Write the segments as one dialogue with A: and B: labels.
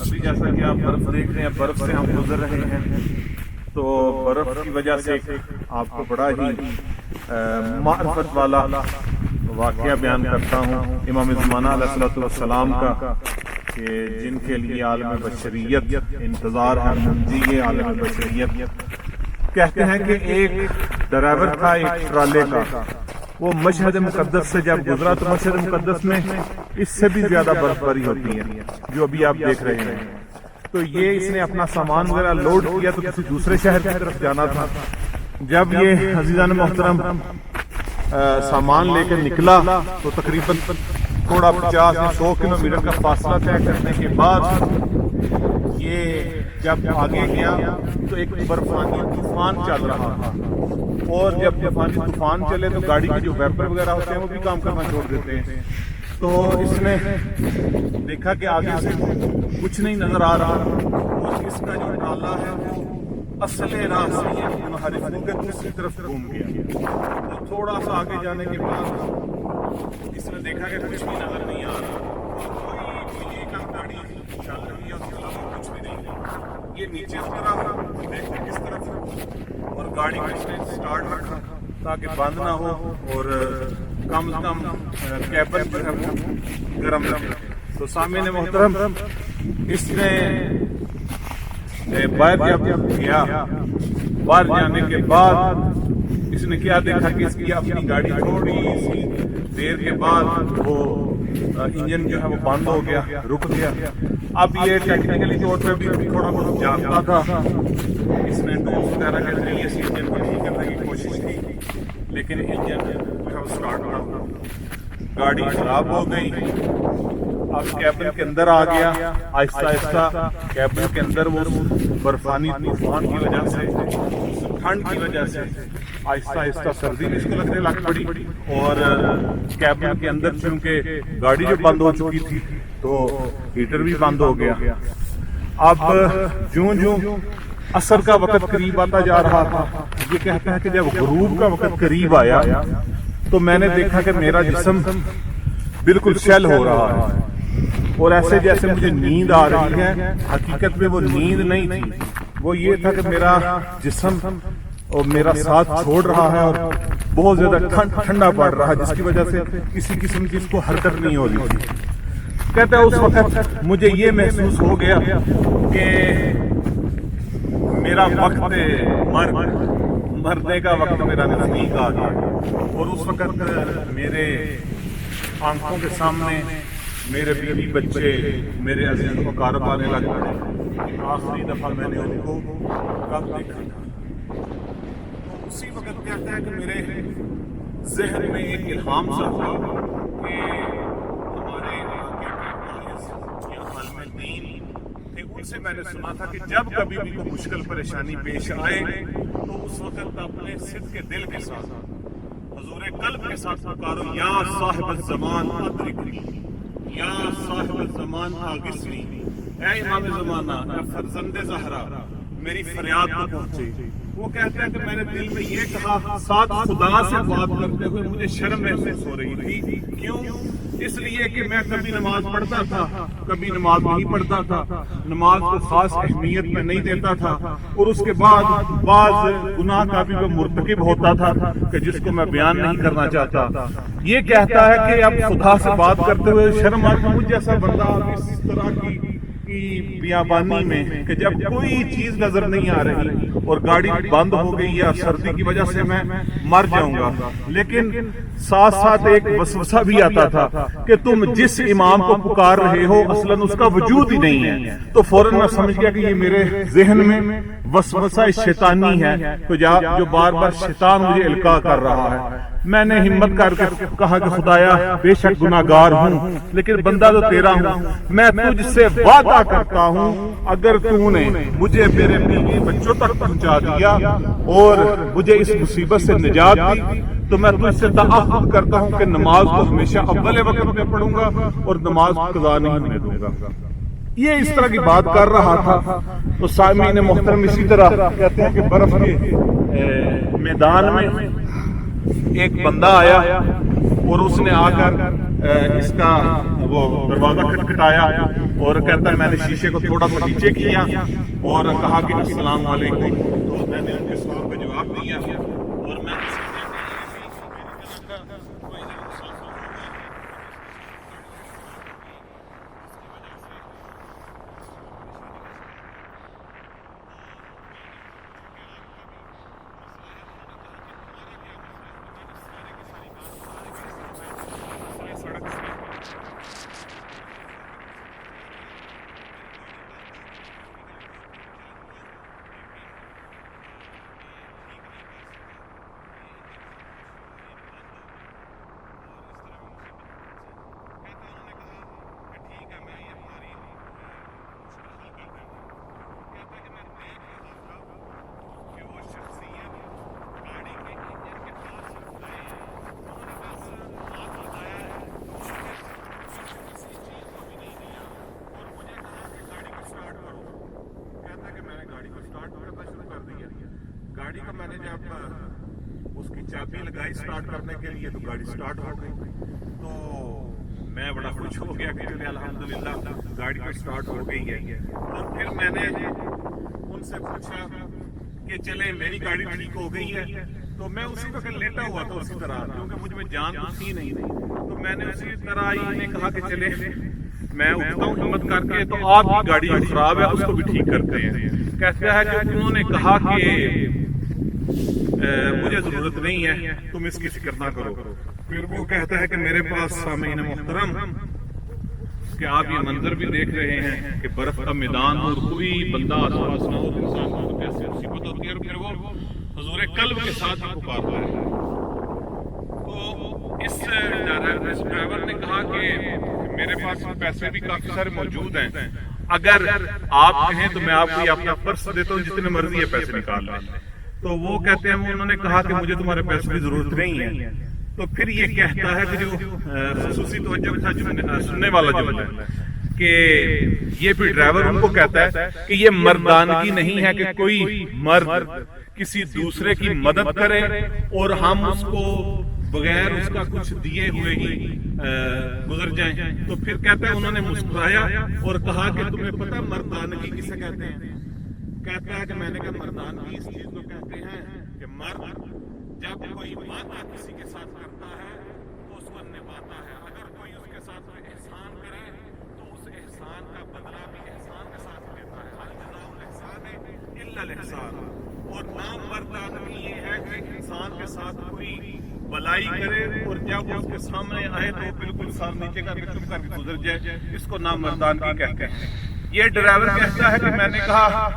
A: ابھی جیسا کہ آپ برف دیکھ رہے ہیں، برف سے ہم گزر رہے ہیں، تو برف کی وجہ سے آپ کو بڑا ہی معرفت والا واقعہ بیان کرتا ہوں امام زمانہ علیہ الصلوۃ والسلام کا، کہ جن کے لیے عالم بشریت انتظار ہے، منجی عالم بشریت۔ کہتے ہیں کہ ایک ڈرائیور تھا ایک ٹرالے کا، وہ مشہد مقدس سے جب گزرا تو مشہد مقدس میں اس سے بھی زیادہ برف باری ہوتی ہے جو ابھی آپ دیکھ رہے ہیں۔ تو یہ اس نے اپنا سامان وغیرہ لوڈ کیا تو کسی دوسرے شہر کی طرف جانا تھا۔ جب یہ عزیزان محترم سامان لے کے نکلا تو تقریباً تھوڑا 50 یا 100 کلومیٹر کا فاصلہ طے کرنے کے بعد یہ جب آگے گیا تو ایک برفانی طوفان چل رہا تھا، اور جب برفانی طوفان چلے تو گاڑی کے جو ویپر وغیرہ ہوتے ہیں وہ بھی کام کرنا چھوڑ دیتے ہیں۔ تو اس نے دیکھا کہ آگے سے کچھ نہیں نظر آ رہا، اور اس کا جو ڈالا ہے وہ اصل راہ سے یہ منحرف کے دوسری طرف گھوم گیا۔ تو تھوڑا سا آگے جانے کے بعد اس نے دیکھا کہ کچھ بھی نظر نہیں آ رہا، کوئی ایک گاڑی چل رہی ہے، اس کے علاوہ کچھ بھی نہیں۔ یہ نیچے اترا، دیکھتے کس طرف، اور گاڑی کو اس نے سٹارٹ رکھا تاکہ بند نہ ہو اور کم از کم کیبن جو ہے وہ گرم رہے۔ تو سامعین محترم، اس نے باہر جب گیا، باہر جانے کے بعد اس نے کیا دیکھا کہ اس کی اپنی گاڑی تھوڑی سی دیر کے بعد وہ انجن جو ہے وہ بند ہو گیا، رک گیا۔ اب یہ ٹیکنیکلی طور پہ بھی تھوڑا بہت جانتا تھا، اس نے ٹولز وغیرہ کے ذریعے اس انجن کو ٹھیک کرنے کی کوشش کی، لیکن انجن جو ہے وہ سٹارٹ نہ ہوا، گاڑی خراب ہو گئی۔ اب کیبن کے اندر آ گیا، آہستہ آہستہ کیبن کے اندر وہ برفانی طوفان کی وجہ سے، ٹھنڈ کی وجہ سے آہستہ آہستہ سردی بھی اس کو لگنے لگ پڑی، اور کیبن کے اندر چونکہ گاڑی جو بند ہو چکی تھی تو ہیٹر بھی بند ہو گیا۔ اب جوں جوں عصر کا وقت قریب آتا جا رہا تھا، یہ کہتے ہیں کہ جب غروب کا وقت قریب آیا تو میں نے دیکھا کہ میرا جسم بالکل شیل ہو رہا ہے، اور ایسے جیسے مجھے نیند آ رہی ہے۔ حقیقت میں وہ نیند نہیں تھی، وہ یہ تھا کہ میرا جسم اور میرا ساتھ چھوڑ رہا ہے، اور بہت زیادہ ٹھنڈا پڑ رہا ہے، جس کی وجہ سے کسی قسم کی اس کو حرکت نہیں ہو رہی تھی۔ کہتے ہیں اس وقت مجھے یہ محسوس ہو گیا کہ میرا وقت مرنے کا وقت میرا نزدیک آ گیا، اور اس وقت میرے آنکھوں کے سامنے میرے بیوی بچے، میرے عزیز و اقارب آنے لگ پڑے۔ آخری دفعہ میں نے ان کو کب دیکھا تھا، اسی وقت کہتا ہے کہ میرے ذہن میں ایک الہام سا ہوا کہ ہمارے عالم دین تھے، ان سے میں نے سنا تھا کہ جب کبھی بھی کوئی مشکل پریشانی پیش آئے تو اس وقت اپنے صدق کے دل کے ساتھ، حضور قلب کے ساتھ پکارو، یا صاحب الزمان ادرکنی، یا صاحب الزمان آغثنی، اے امام زمانہ، اے فرزند زہرا، میری فریاد کو پہنچے۔ وہ کہتے ہیں کہ میں نے دل میں یہ کہا، ساتھ خدا سے بات کرتے ہوئے مجھے شرم محسوس ہو رہی تھی۔ کیوں؟ اس لیے کہ میں کبھی نماز پڑھتا تھا، کبھی نماز نہیں پڑھتا تھا، نماز کو خاص اہمیت میں نہیں دیتا تھا، اور اس کے بعد بعض گناہ کا بھی میں مرتکب ہوتا تھا کہ جس کو میں بیان نہیں کرنا چاہتا۔ یہ کہتا ہے کہ اب خدا سے بات کرتے ہوئے شرم آتی، مجھ جیسا بندہ اس طرح کی بیابانی میں کہ جب کوئی چیز نظر نہیں آ رہی اور گاڑی بند ہو گئی یا سردی کی وجہ سے میں مر جاؤں گا، لیکن ساتھ ساتھ ایک وسوسہ بھی آتا تھا کہ تم جس امام کو پکار رہے ہو اصلاً اس کا وجود ہی نہیں ہے۔ تو فوراً میں سمجھ گیا کہ یہ میرے ذہن میں وسوسہ شیطانی ہے جو بار بار شیطان مجھے القاء کر رہا ہے۔ میں نے ہمت کر کے کہا کہ خدایا بے شک گناہگار ہوں، لیکن بندہ تو تیرا ہوں، میں تجھ سے وعدہ کرتا ہوں اگر تو نے مجھے میرے بیوی بچوں تک پہنچا دیا اور مجھے اس مصیبت سے نجات دی تو میں تجھ سے تعہد کرتا ہوں کہ نماز کو ہمیشہ اول وقت میں پڑھوں گا اور نماز قضا نہیں ہونے دوں گا۔ یہ اس طرح کی بات کر رہا تھا۔ تو سامعین محترم، اسی طرح کہتے ہیں کہ برف کے میدان میں ایک بندہ آیا اور اس نے آ کر اس کا وہ دروازہ کھٹکھٹایا اور کہتا ہے میں نے شیشے کو تھوڑا سا نیچے کیا اور کہا کہ السلام علیکم. تو میں نے ان کے سوال کا جواب دیا اور میں گاڑی کو میں نے جب اس کی چابی لگائی سٹارٹ کرنے کے لیے تو گاڑی سٹارٹ ہو گئی. تو میں بڑا خوش ہو گیا کہ الحمدللہ گاڑی کو سٹارٹ ہو گئی ہے. اور پھر میں نے ان سے پوچھا کہ چلے میری گاڑی ٹھیک ہو گئی ہے. تو میں اسی وقت لیٹا ہوا تھا اسی طرح کیونکہ مجھ میں جان تو تھی نہیں. تو میں نے اسی طرح ہی کہا کہ چلے میں اٹھتا ہوں ہمت کر کے تو آپ کی گاڑی جو خراب ہے اس کو بھی ٹھیک کرتے ہیں. کہتا ہے کہ انہوں نے کہا کہ مجھے ضرورت نہیں ہے تم اس کی فکر نہ کرو. پھر وہ کہتا ہے کہ میرے پاس سامعین محترم کہ آپ یہ منظر بھی دیکھ رہے ہیں کہ برف کا میدان اور کوئی بندہ آس پاس نہ ہو انسان کو کیسے مصیبت ہوتی ہے. اور پھر وہ حضور قلب کے ساتھ پکارتا ہے. تو اس ڈرائیور نے کہا کہ میرے پاس پیسے بھی کافی سارے موجود ہیں, اگر آپ کہیں تو میں آپ کو اپنا پرس دیتا ہوں, جتنے مرضی ہے پیسے نکال لیں. تو وہ کہتے ہیں انہوں نے کہا کہ مجھے تمہارے پیسے کی ضرورت نہیں ہے. تو پھر یہ کہتا ہے کہ جو خصوصی توجہ تھا سننے والا جملہ ہے کہ یہ بھی ڈرائیور ان کو کہتا ہے کہ یہ مردانگی نہیں ہے کہ کوئی مرد کسی دوسرے کی مدد کرے اور ہم اس کو بغیر اس کا کچھ دیے ہوئے ہی گزر جائیں. تو پھر کہتا ہے انہوں نے مسکرایا اور کہا کہ تمہیں پتہ مردانگی کسے کہتے ہیں؟ کہتا ہے کہ میں نے کہا مردانگی اس چیز کو کہتے ہیں کہ مرد جب کوئی وعدہ کسی کے ساتھ کرتا ہے تو اس کو نبھاتا ہے. اگر کوئی اس کے ساتھ کوئی احسان کرے تو اس احسان کا بدلہ بھی احسان کے ساتھ لیتا ہے. ہل جزاء الاحسان الا الاحسان. اور نامردانگی یہ ہے کہ انسان کے ساتھ کوئی بلائی کرے اور جب اس کے سامنے آئے تو بالکل سر نیچے کر کے چپ کر کے گزر جائے. اس کو نامردانگی کہتے ہیں. یہ ڈرائیور کہتا ہے کہ میں نے کہا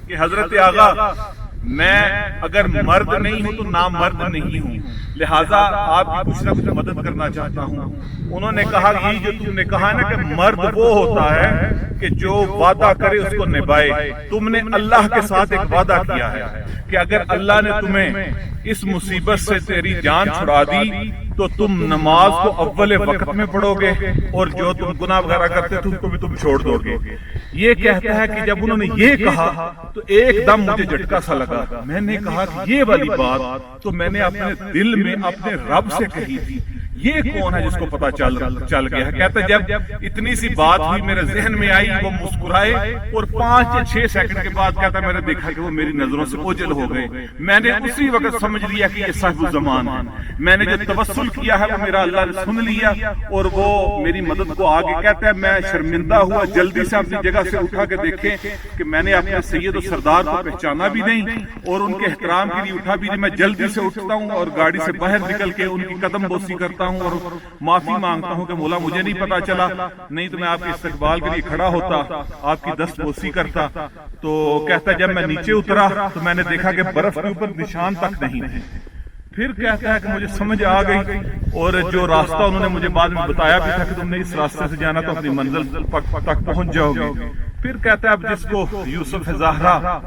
A: کہ حضرت آغا میں اگر مرد نہیں ہوں تو نامرد نہیں ہوں, لہٰذا آپ کی کچھ نہ کچھ مدد کرنا چاہتا ہوں. انہوں نے کہا یہ جو تم نے کہا نا کہ مرد وہ ہوتا ہے کہ جو وعدہ کرے اس کو نبھائے, تم نے اللہ کے ساتھ ایک وعدہ کیا ہے کہ اگر اللہ نے تمہیں اس مصیبت سے تیری جان چھڑا دی تو تم نماز کو اول وقت میں پڑھو گے اور جو تم گناہ وغیرہ کرتے تھے اس کو بھی تم چھوڑ دو گے. یہ کہتا ہے کہ جب انہوں نے یہ کہا تو ایک دم مجھے جھٹکا سا لگا. میں نے کہا کہ یہ والی بات تو میں نے اپنے دل میں اپنے رب سے کہی تھی, یہ کون ہے جس کو پتا چل گیا ہے؟ کہتا ہے جب اتنی سی بات ہوئی میرے ذہن میں آئی, وہ مسکرائے اور 5 یا 6 سیکنڈ کے بعد کہتا ہے میں نے دیکھا کہ وہ میری نظروں سے اوجھل ہو گئے. میں نے اسی وقت سمجھ لیا کہ یہ صاحب الزمان ہے. میں نے جو توسل کیا ہے وہ میرا اللہ نے سن لیا اور وہ میری مدد کو آگے. کہتا ہے میں شرمندہ ہوا, جلدی سے اپنی جگہ سے اٹھا کے دیکھیں کہ میں نے اپنے سید و سردار کو پہچانا بھی نہیں اور ان کے احترام کے لیے اٹھا بھی نہیں. میں جلدی سے اٹھتا ہوں اور گاڑی سے باہر نکل کے ان کی قدم بوسی کرتا ہوں اور معافی مانگتا ہوں کہ مولا مجھے نہیں پتا چلا, نہیں تو میں آپ کے استقبال کے لیے کھڑا ہوتا, آپ کی دست بوسی کرتا. تو کہتا ہے جب میں نیچے اترا تو میں نے دیکھا کہ برف کے اوپر نشان تک نہیں تھے. پھر کہتا ہے کہ مجھے سمجھ آ گئی اور جو راستہ انہوں نے مجھے بعد میں بتایا بھی تھا کہ تم نے اس راستے سے جانا تو اپنی منزل تک پہنچ جاؤ گے. پھر کہتا ہے اب جس کو یوسف زہرا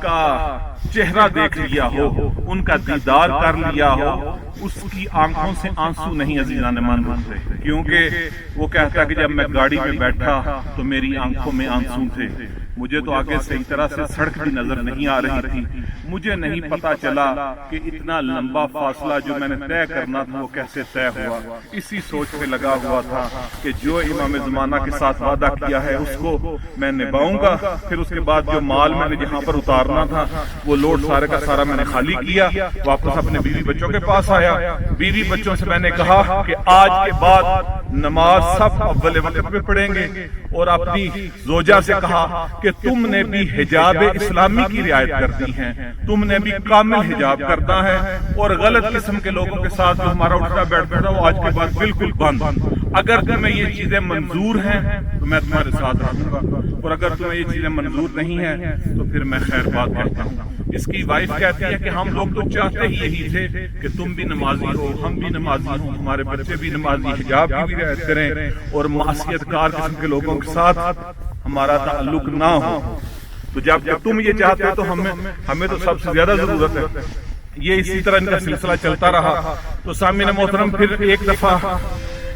A: کا چہرہ دیکھ لیا ہو, ان کا دیدار کر لیا ہو, اس کی آنکھوں سے آنسو نہیں عزیزان من رہتے، کیونکہ وہ کہتا کہ جب میں گاڑی میں بیٹھا تو میری آنکھوں میں آنسو تھے، مجھے تو آگے صحیح طرح سے سڑک بھی نظر نہیں آ رہی تھی، مجھے نہیں پتا چلا کہ اتنا لمبا فاصلہ جو میں نے طے کرنا تھا وہ کیسے طے ہوا۔ اسی سوچ پہ لگا ہوا تھا کہ جو امام زمانہ کے ساتھ وعدہ کیا ہے اس کو میں نبھاؤں گا۔ پھر اس کے بعد جو مال میں نے جہاں پر اتارنا تھا وہ لوڈ سارے کا سارا میں نے خالی کیا، واپس اپنے بیوی بچوں کے پاس آیا۔ بیوی بچوں سے میں نے کہا کہ آج کے بعد نماز سب اول وقت میں پڑھیں گے، اور اپنی زوجہ سے کہا کہ تم نے بھی حجاب اسلامی کی رعایت کرتی ہیں، تم نے بھی کامل حجاب کرنا ہے، اور غلط قسم کے لوگوں کے ساتھ جو ہمارا اٹھنا بیٹھنا وہ آج کے بعد بالکل بند۔ اگر تمہیں یہ چیزیں منظور ہیں تو میں تمہارے ساتھ رہوں گا، اور اگر تمہیں یہ چیزیں منظور نہیں ہیں تو پھر میں خیر بات کہتا ہوں۔ اس کی وائف کہتی ہے کہ ہم لوگ تو چاہتے ہی یہی تھے کہ تم بھی نمازی ہو، ہم بھی نمازی ہوں، ہمارے بچے بھی نمازی، حجاب کی بھی رعایت کریں، اور معصیت کار قسم کے لوگوں کے ساتھ ہمارا تعلق نہ ہو۔ تو جب تم یہ چاہتے ہو تو ہمیں تو سب سے زیادہ ضرورت ہے۔ یہ اسی طرح ان کا سلسلہ چلتا رہا۔ تو سامعین محترم، پھر ایک دفعہ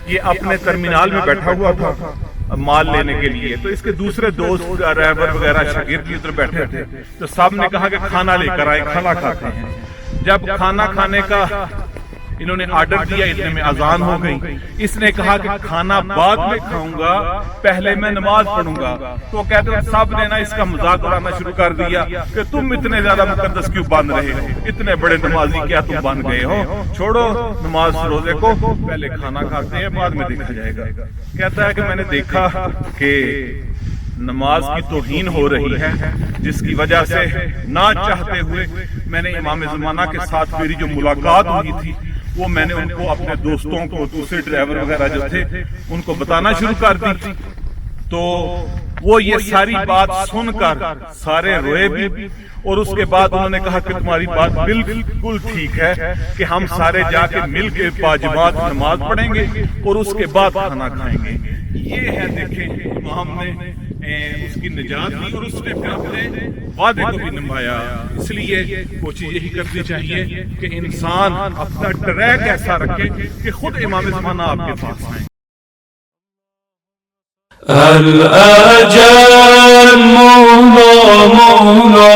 A: یہ اپنے ٹرمینال میں بیٹھا ہوا تھا مال لینے کے لیے، تو اس کے دوسرے دوست ڈرائیور وغیرہ شاگرد بھی ادھر بیٹھے تھے، تو سب نے کہا کہ کھانا لے کر آئے، کھانا کھاتے ہیں۔ جب کھانا کھانے کا انہوں نے آرڈر دیا، اتنے میں اذان ہو گئی۔ اس نے کہا کہ کھانا بعد میں کھاؤں گا، پہلے میں نماز پڑھوں گا۔ تو کہتے ہیں سب نے نا اس کا مذاق اڑانا شروع کر دیا کہ تم اتنے زیادہ مقدس کیوں بن رہے ہو، اتنے بڑے نمازی کیا تم بن گئے ہو، چھوڑو نماز روزے کو، پہلے کھانا کھاتے ہیں بعد میں دیکھا جائے گا۔ کہتا ہے کہ میں نے دیکھا کہ نماز کی توہین ہو رہی ہے، جس کی وجہ سے نہ چاہتے ہوئے میں نے امام زمانہ کے ساتھ میری جو ملاقات ہوئی تھی وہ میں نے ان کو اپنے دوستوں کو، دوسرے ڈرائیور وغیرہ جو تھے ان کو بتانا شروع کر دی۔ تو وہ یہ ساری بات سن کر سارے روئے بھی، اور اس کے بعد انہوں نے کہا کہ تمہاری بات بالکل ٹھیک ہے کہ ہم سارے جا کے مل کے باجماعت نماز پڑھیں گے اور اس کے بعد کھانا کھائیں گے۔ یہ ہے دیکھیں امام نے اس کی نجات دی، اور اس نے پھر اپنے وعدے کو بھی نبھایا۔ اس لیے کوشش یہی کرنی چاہیے کہ انسان اپنا ٹریک ایسا رکھے کہ خود امام زمانہ آپ کے پاس آئیں۔
B: الأجل مولا مولا